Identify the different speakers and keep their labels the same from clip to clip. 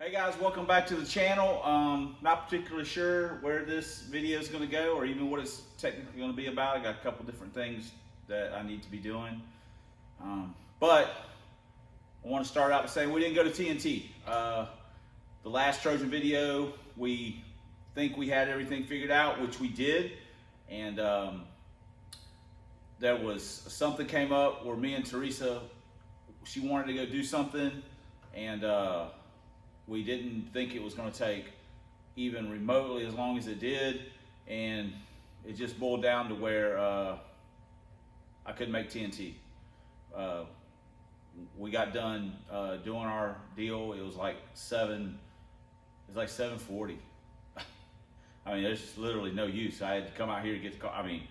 Speaker 1: Hey guys, welcome back to the channel. Not particularly sure where this video is going to go or even what it's technically going to be about. I got a couple different things that I need to be doing. But I want to start out by saying we didn't go to TNT. The last Trojan video, we think we had everything figured out, which we did. And there was something came up where me and Teresa, she wanted to go do something, and we didn't think it was going to take even remotely as long as it did, and it just boiled down to where I couldn't make TNT. We got done doing our deal. It was like 7:40. I mean, there's just literally no use. I had to come out here to get the car. I mean,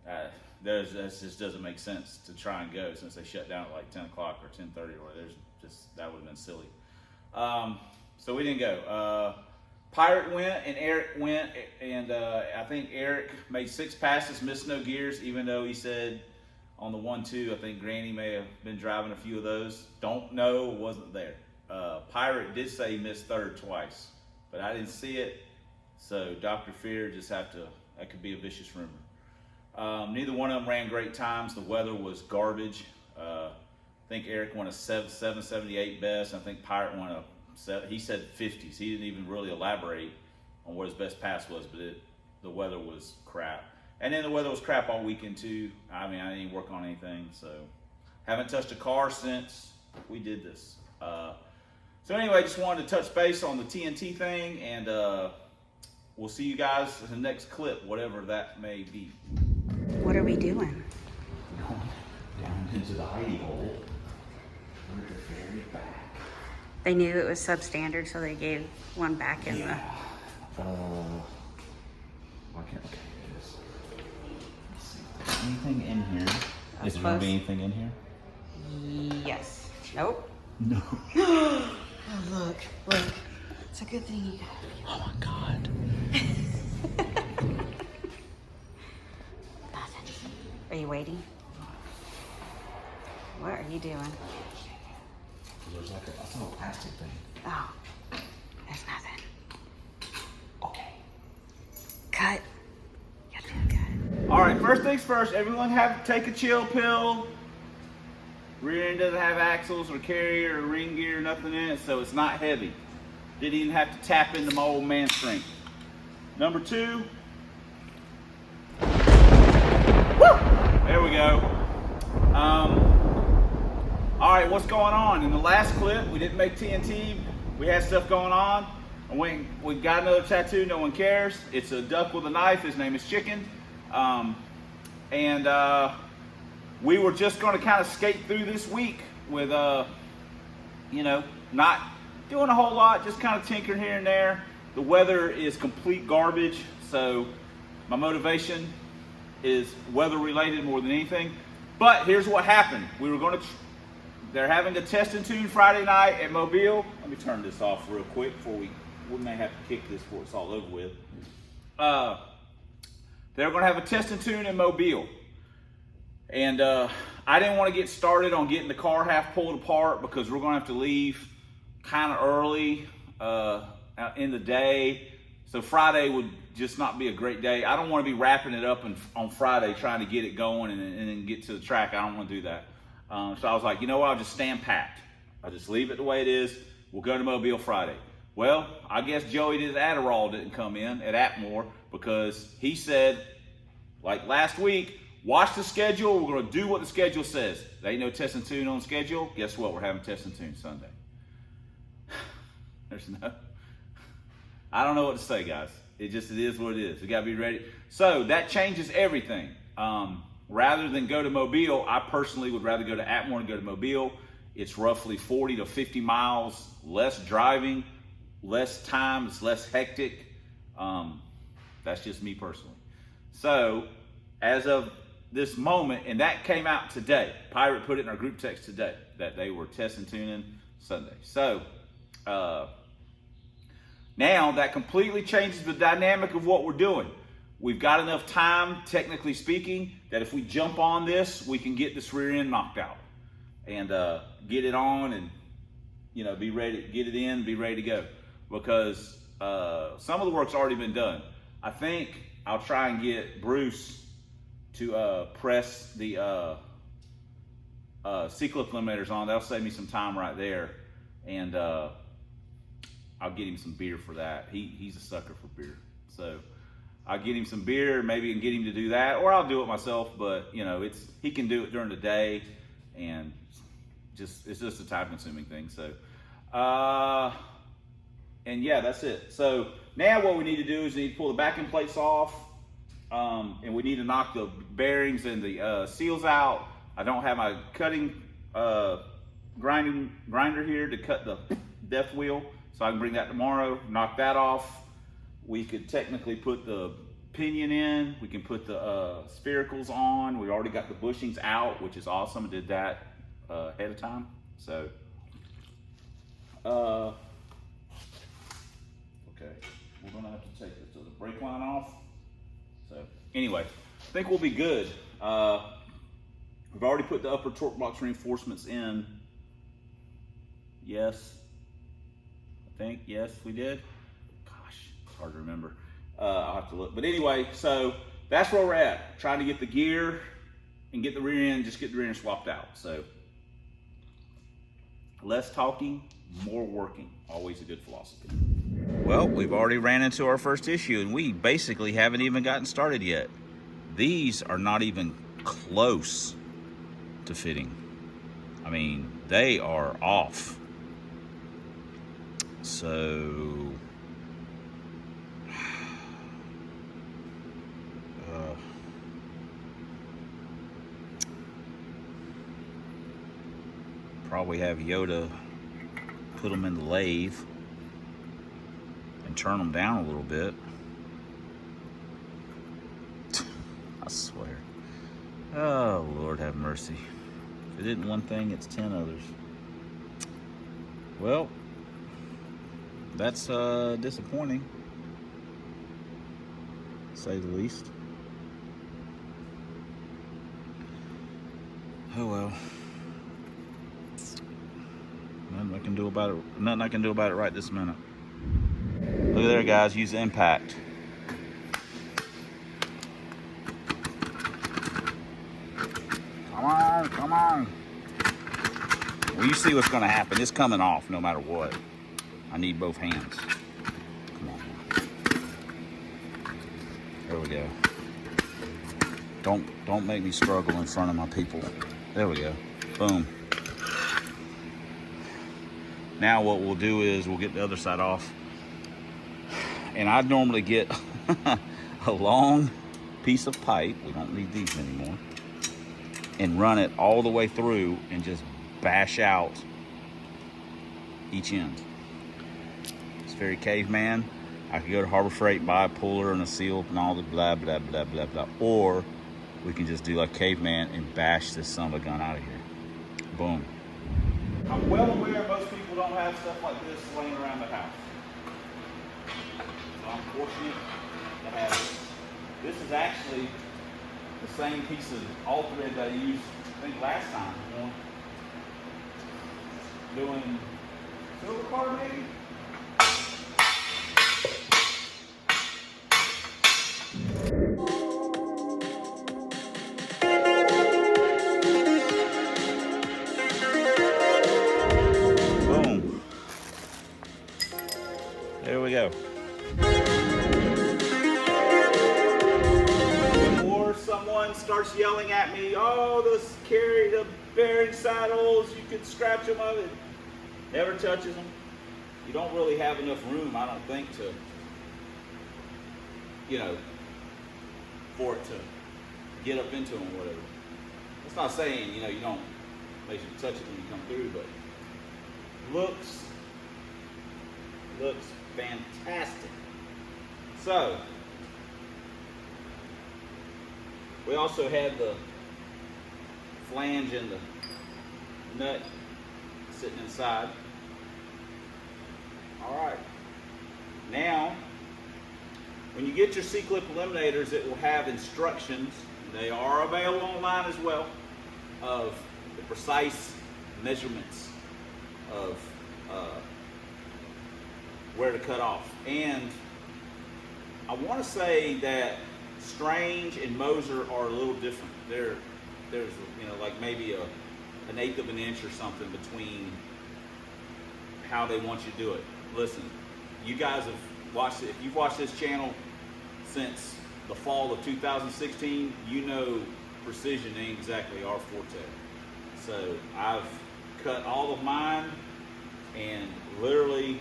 Speaker 1: that just doesn't make sense to try and go since they shut down at like 10 o'clock or 10:30 or there's just, that would have been silly. So we didn't go. Pirate went and Eric went, and I think Eric made 6 passes, missed no gears, even though he said on the 1-2, I think Granny may have been driving a few of those. Don't know, wasn't there. Pirate did say he missed third twice, but I didn't see it. So Dr. Fear just have to, that could be a vicious rumor. Neither one of them ran great times. The weather was garbage. I think Eric won a 778 best. I think Pirate won a, he said 50s. He didn't even really elaborate on what his best pass was, but the weather was crap. And then the weather was crap all weekend too. I mean, I didn't work on anything, so haven't touched a car since we did this. So anyway, just wanted to touch base on the TNT thing, and we'll see you guys in the next clip, whatever that may be.
Speaker 2: What are we doing?
Speaker 1: Going down into the hidey hole. We're the very back.
Speaker 2: They knew it was substandard, so they gave one back in
Speaker 1: Why can't, okay, here it is. Let's see if there's anything in here. Is there gonna be anything in here?
Speaker 2: the... Yes. Nope.
Speaker 1: No.
Speaker 2: Oh, look. It's a good thing you got.
Speaker 1: Oh my God.
Speaker 2: Nothing. Are you waiting? What are you doing?
Speaker 1: There's like a little plastic thing.
Speaker 2: Oh, there's nothing.
Speaker 1: Okay.
Speaker 2: Cut. You're doing good.
Speaker 1: All right, first things first, everyone have to take a chill pill. Rear end doesn't have axles or carrier or ring gear, nothing in it, so it's not heavy. Didn't even have to tap into my old man strength. Number 2. Woo! There we go. All right, what's going on? In the last clip, we didn't make TNT. We had stuff going on. And we got another tattoo, no one cares. It's a duck with a knife. His name is Chicken. We were just going to kind of skate through this week with, you know, not doing a whole lot, just kind of tinkering here and there. The weather is complete garbage, so my motivation is weather related more than anything. But here's what happened. We were going to, they're having a test and tune Friday night at Mobile. Let me turn this off real quick before we may have to kick this before it's all over with. They're going to have a test and tune in Mobile. And I didn't want to get started on getting the car half pulled apart because we're going to have to leave kind of early in the day. So Friday would just not be a great day. I don't want to be wrapping it up on Friday trying to get it going and then get to the track. I don't want to do that. So I was like, you know what, I'll just stand pat. I'll just leave it the way it is. We'll go to Mobile Friday. Well, I guess Joey did Adderall didn't come in at Atmore because he said, like last week, watch the schedule. We're going to do what the schedule says. There ain't no test and tune on schedule. Guess what? We're having test and tune Sunday. There's no, I don't know what to say, guys. It is what it is. We got to be ready. So that changes everything. Rather than go to Mobile, I personally would rather go to Atmore and go to Mobile. It's roughly 40 to 50 miles, less driving, less time, it's less hectic. That's just me personally. So as of this moment, and that came out today, Pirate put it in our group text today, that they were test and tuning Sunday. So now that completely changes the dynamic of what we're doing. We've got enough time, technically speaking, that if we jump on this, we can get this rear end knocked out and get it on and, you know, be ready, get it in, be ready to go. Because some of the work's already been done. I think I'll try and get Bruce to press the C-clip eliminators on. That'll save me some time right there. And I'll get him some beer for that. He's a sucker for beer. So I'll get him some beer, maybe and get him to do that, or I'll do it myself. But you know, he can do it during the day, and it's just a time-consuming thing. So, and yeah, that's it. So now what we need to do is we need to pull the backing plates off, and we need to knock the bearings and the seals out. I don't have my cutting grinder here to cut the death wheel, so I can bring that tomorrow, knock that off. We could technically put the pinion in. We can put the sphericals on. We already got the bushings out, which is awesome. I did that ahead of time. So, okay, we're gonna have to take the brake line off. So anyway, I think we'll be good. We've already put the upper torque box reinforcements in. Yes, I think, yes, we did. Gosh, it's hard to remember. I'll have to look. But anyway, so that's where we're at. Trying to get the gear and get the rear end, just get the rear end swapped out. So less talking, more working. Always a good philosophy. Well, we've already ran into our first issue, and we basically haven't even gotten started yet. These are not even close to fitting. I mean, they are off. So probably have Yoda put them in the lathe and turn them down a little bit. I swear. Oh, Lord have mercy. If it isn't one thing, it's 10 others. Well, that's disappointing, to say the least. Oh well. Nothing I can do about it. Nothing I can do about it right this minute. Look at there, guys. Use the impact. Come on, come on. Well, you see what's going to happen. It's coming off no matter what. I need both hands. Come on. There we go. Don't make me struggle in front of my people. There we go. Boom. Now what we'll do is we'll get the other side off. And I'd normally get a long piece of pipe. We don't need these anymore. And run it all the way through and just bash out each end. It's very caveman. I could go to Harbor Freight and buy a puller and a seal and all the blah, blah, blah, blah, blah. Or we can just do like caveman and bash this son of a gun out of here. Boom. I'm well aware most people don't have stuff like this laying around the house. So I'm fortunate to have it. This is actually the same piece of all thread that I used, I think, last time. Doing silver CARB maybe? Boom. There we go. Before someone starts yelling at me, oh, the bearing saddles, you could scratch them up. It never touches them. You don't really have enough room, I don't think, to, you know, for it to get up into them or whatever. That's not saying, you know, you don't make sure you touch it when you come through, but looks fantastic. So we also had the flange and the nut sitting inside. All right. Now, when you get your C-clip eliminators, it will have instructions. They are available online as well, of the precise measurements of where to cut off. And I want to say that Strange and Moser are a little different. There's like maybe an eighth of an inch or something between how they want you to do it. Listen, you guys have watched it. If you've watched this channel since the fall of 2016, you know precision ain't exactly our forte. So I've cut all of mine and literally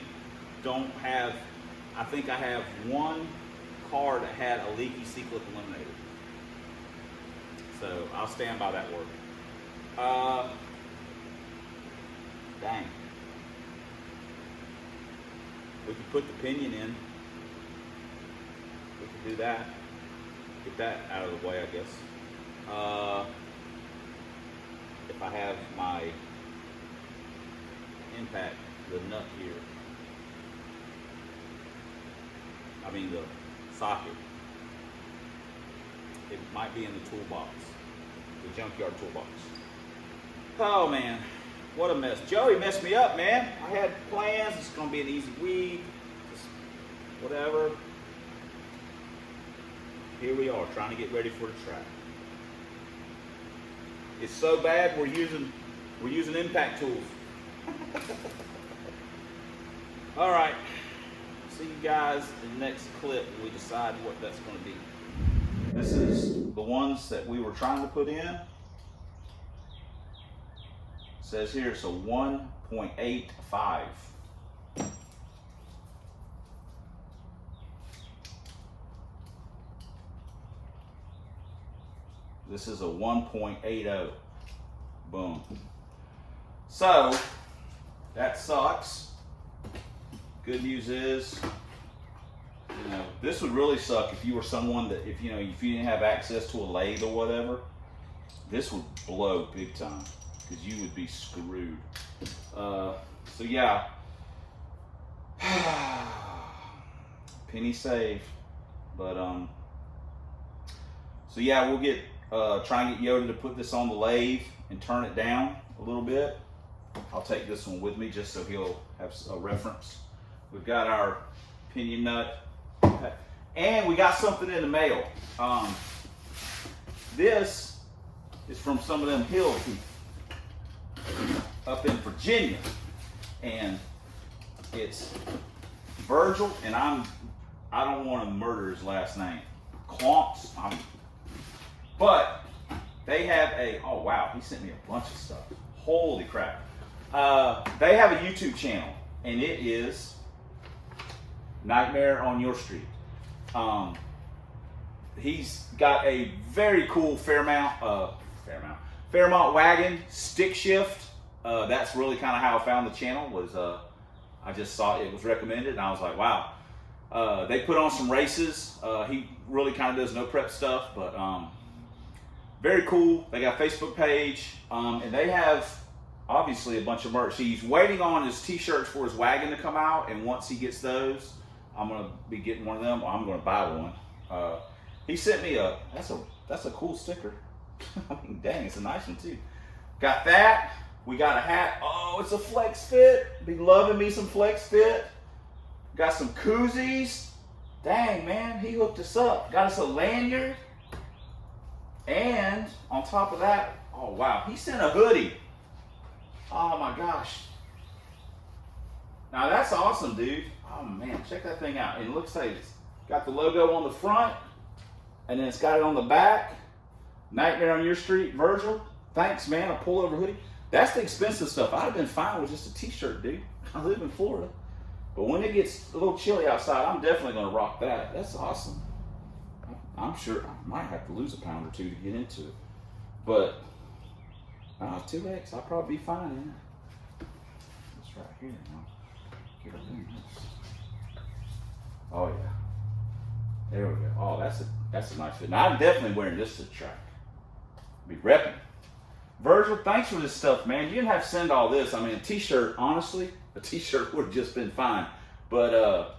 Speaker 1: don't have, I think I have one car that had a leaky C-clip eliminator. So I'll stand by that word. Dang. We could put the pinion in. We could do that. Get that out of the way, I guess. If I have my impact, the nut here. I mean the socket. It might be in the toolbox. The junkyard toolbox. Oh man, what a mess. Joey messed me up, man. I had plans. It's gonna be an easy week. Just whatever. Here we are, trying to get ready for the track. It's so bad we're using impact tools. All right. See you guys in the next clip when we decide what that's going to be. This is the ones that we were trying to put in. It says here it's a 1.85. This is a 1.80. Boom. So that sucks. Good news is, you know, this would really suck if you were someone that, if you didn't have access to a lathe or whatever, this would blow big time because you would be screwed. So yeah, penny saved, but so yeah, we'll get try and get Yoda to put this on the lathe and turn it down a little bit. I'll take this one with me just so he'll have a reference. We've got our pinion nut, and we got something in the mail. This is from some of them hill people up in Virginia, and it's Virgil, and I don't want to murder his last name, Clomps. But they have oh wow, he sent me a bunch of stuff. Holy crap. They have a YouTube channel, and it is Nightmare on Your Street. He's got a very cool Fairmount wagon stick shift. That's really kind of how I found the channel. Was I just saw it was recommended, and I was like, wow. They put on some races. He really kind of does no prep stuff, but very cool. They got a Facebook page, and they have obviously a bunch of merch. He's waiting on his t-shirts for his wagon to come out, and once he gets those, I'm gonna be getting one of them. Or I'm gonna buy one. He sent me that's a cool sticker. I mean, dang, it's a nice one too. Got that. We got a hat. Oh, it's a flex fit. Be loving me some flex fit. Got some koozies. Dang, man, he hooked us up. Got us a lanyard. And on top of that, oh wow, he sent a hoodie. Oh my gosh. Now that's awesome, dude. Oh man, check that thing out. It looks like it's got the logo on the front, and then it's got it on the back. Nightmare on Your Street, Virgil. Thanks, man. A pullover hoodie. That's the expensive stuff. I'd have been fine with just a t-shirt, dude. I live in Florida. But when it gets a little chilly outside, I'm definitely going to rock that. That's awesome. I'm sure I might have to lose a pound or two to get into it. But 2X, I'll probably be fine in it. It's right here now. Get a look at this. Oh yeah. There we go. Oh, that's a nice fit. Now I'm definitely wearing this to the track. Be repping. Virgil, thanks for this stuff, man. You didn't have to send all this. I mean, a t-shirt, honestly, a t-shirt would have just been fine. But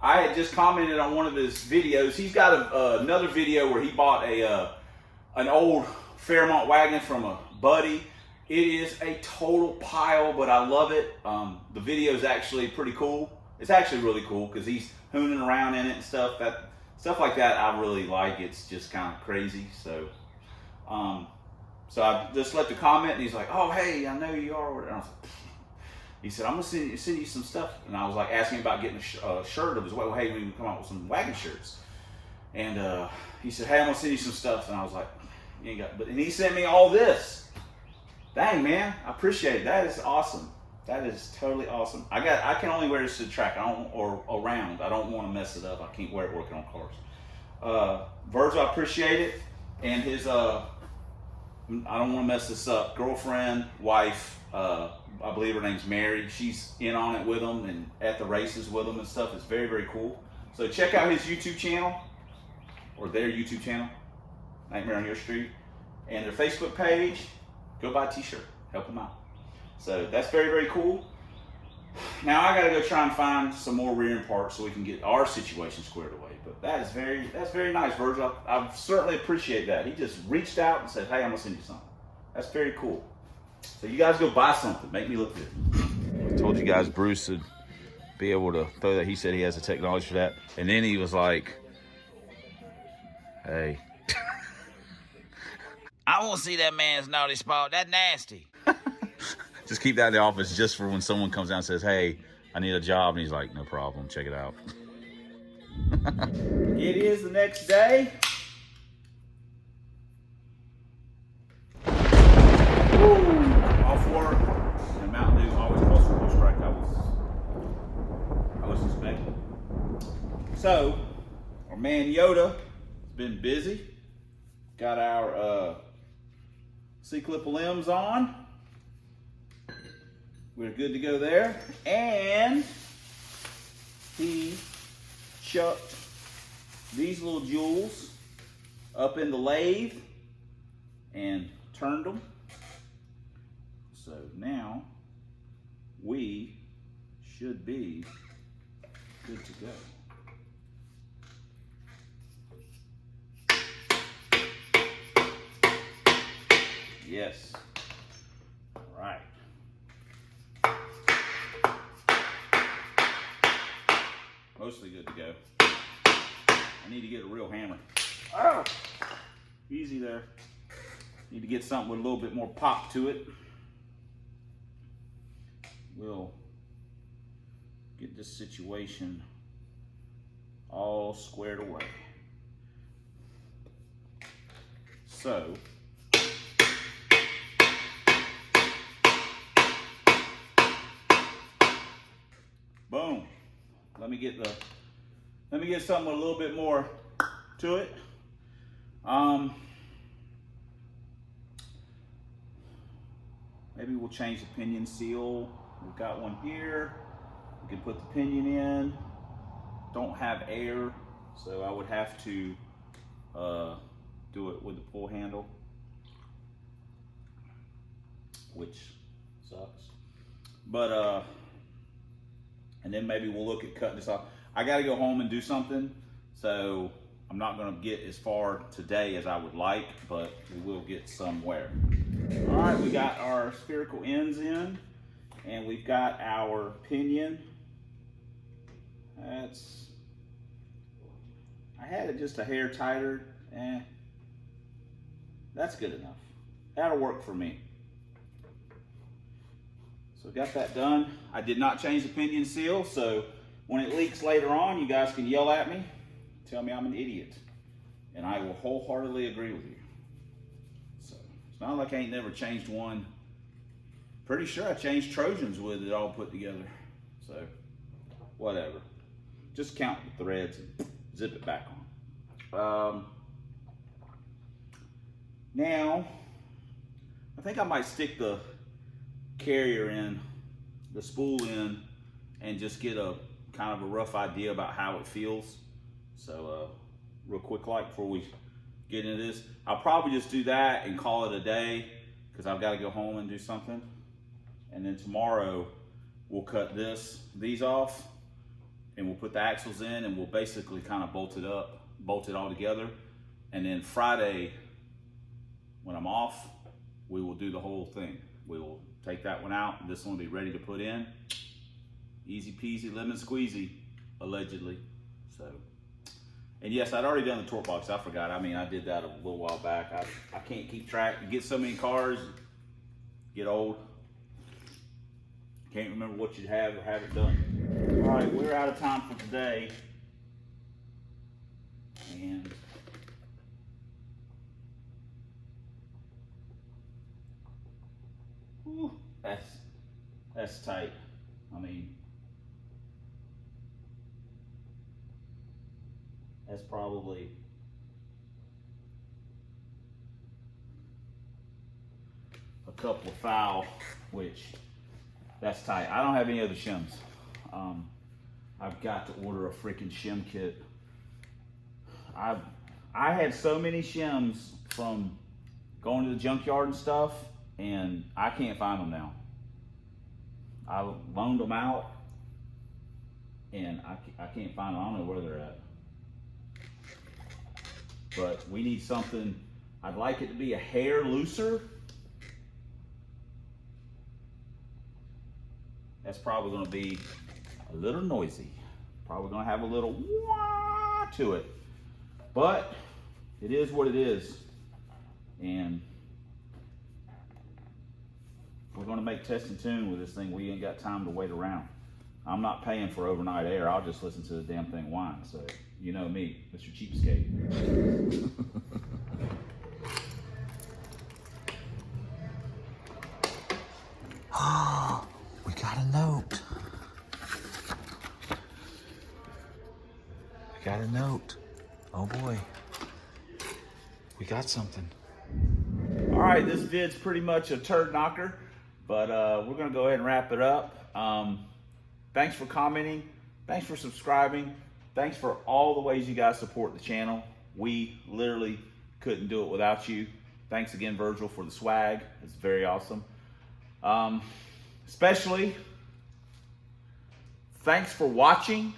Speaker 1: I had just commented on one of his videos. He's got another video where he bought an old Fairmont wagon from a buddy, It is a total pile, but I love it. The video is actually pretty cool. It's actually really cool because he's hooning around in it and stuff. Stuff like that I really like. It's just kind of crazy. So I just left a comment and he's like, "Oh, hey, I know you are." And I was like, he said, "I'm gonna send you some stuff." And I was like asking about getting a shirt of his. Well, hey, we can come out with some wagon shirts. And he said, "Hey, I'm gonna send you some stuff." And I was like, "You ain't got," but and he sent me all this. Dang, man, I appreciate it. That is awesome. That is totally awesome. I can only wear this to the track. Or around. I don't want to mess it up. I can't wear it working on cars. Virgil, I appreciate it. And his I don't want to mess this up. Girlfriend, wife, I believe her name's Mary. She's in on it with him and at the races with him and stuff. It's very, very cool. So check out his YouTube channel, or their YouTube channel, Nightmare on Your Street, and their Facebook page. Go buy a t-shirt, help them out. So that's very, very cool. Now I gotta go try and find some more rear end parts so we can get our situation squared away. But that's very nice, Virgil. I certainly appreciate that. He just reached out and said, "Hey, I'm gonna send you something." That's very cool. So you guys go buy something, make me look good. I told you guys Bruce would be able to throw that. He said he has the technology for that. And then he was like, "Hey, I won't see that man's naughty spot. That's nasty." Just keep that in the office just for when someone comes down and says, "Hey, I need a job." And he's like, "No problem, check it out." It is the next day. Woo. Off work. And Mountain Dew always calls for full strike. I was suspecting. So, our man Yoda has been busy. Got our C-clip limbs on. We're good to go there. And he chucked these little jewels up in the lathe and turned them. So now we should be good to go. Yes. All right. Mostly good to go. I need to get a real hammer. Oh, easy there. Need to get something with a little bit more pop to it. We'll get this situation all squared away. So, boom. Let me get something with a little bit more to it. Maybe we'll change the pinion seal. We've got one here. We can put the pinion in. Don't have air, so I would have to do it with the pull handle, which sucks. But and then maybe we'll look at cutting this off. I gotta go home and do something, so I'm not gonna get as far today as I would like, but we will get somewhere. All right, we got our spherical ends in, and we've got our pinion. I had it just a hair tighter. That's good enough. That'll work for me. So got that done. I did not change the pinion seal, so when it leaks later on, you guys can yell at me, tell me I'm an idiot, and I will wholeheartedly agree with you. So it's not like I ain't never changed one. Pretty sure I changed Trojans with it all put together. So whatever. Just count the threads and zip it back on. Now, I think I might stick the carrier in, the spool in, and just get a kind of a rough idea about how it feels. So real quick, like before we get into this, I'll probably just do that and call it a day because I've got to go home and do something. And then tomorrow we'll cut these off, and we'll put the axles in, and we'll basically kind of bolt it all together. And then Friday, when I'm off, we will do the whole thing. we will take that one out. This one will be ready to put in. Easy peasy, lemon squeezy, allegedly. So, and yes, I'd already done the torque box. I forgot. I mean, I did that a little while back. I can't keep track. You get so many cars, get old. Can't remember what you'd have or have it done. All right, we're out of time for today. And whew, that's tight. I mean, that's probably a couple of foul, which that's tight. I don't have any other shims. I've got to order a freaking shim kit. I had so many shims from going to the junkyard and stuff, and I can't find them now. I loaned them out, and I can't find them. I don't know where they're at. But we need something. I'd like it to be a hair looser. That's probably going to be a little noisy. Probably going to have a little wah to it. But it is what it is. And if we're going to make test and tune with this thing, we ain't got time to wait around. I'm not paying for overnight air. I'll just listen to the damn thing whine. So, you know me, Mr. Cheapskate.
Speaker 2: Oh, we got a note. We got a note. Oh boy. We got something.
Speaker 1: All right, this vid's pretty much a turd knocker, but we're gonna go ahead and wrap it up. Thanks for commenting. Thanks for subscribing. Thanks for all the ways you guys support the channel. We literally couldn't do it without you. Thanks again, Virgil, for the swag. It's very awesome. Especially, thanks for watching.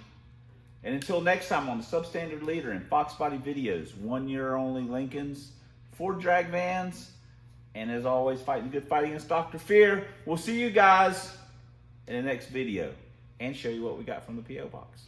Speaker 1: And until next time on the Substandard Leader and Fox Body Videos, 1 year only Lincolns, Ford drag vans, and as always, fighting good fight against Dr. Fear. We'll see you guys in the next video and show you what we got from the P.O. Box.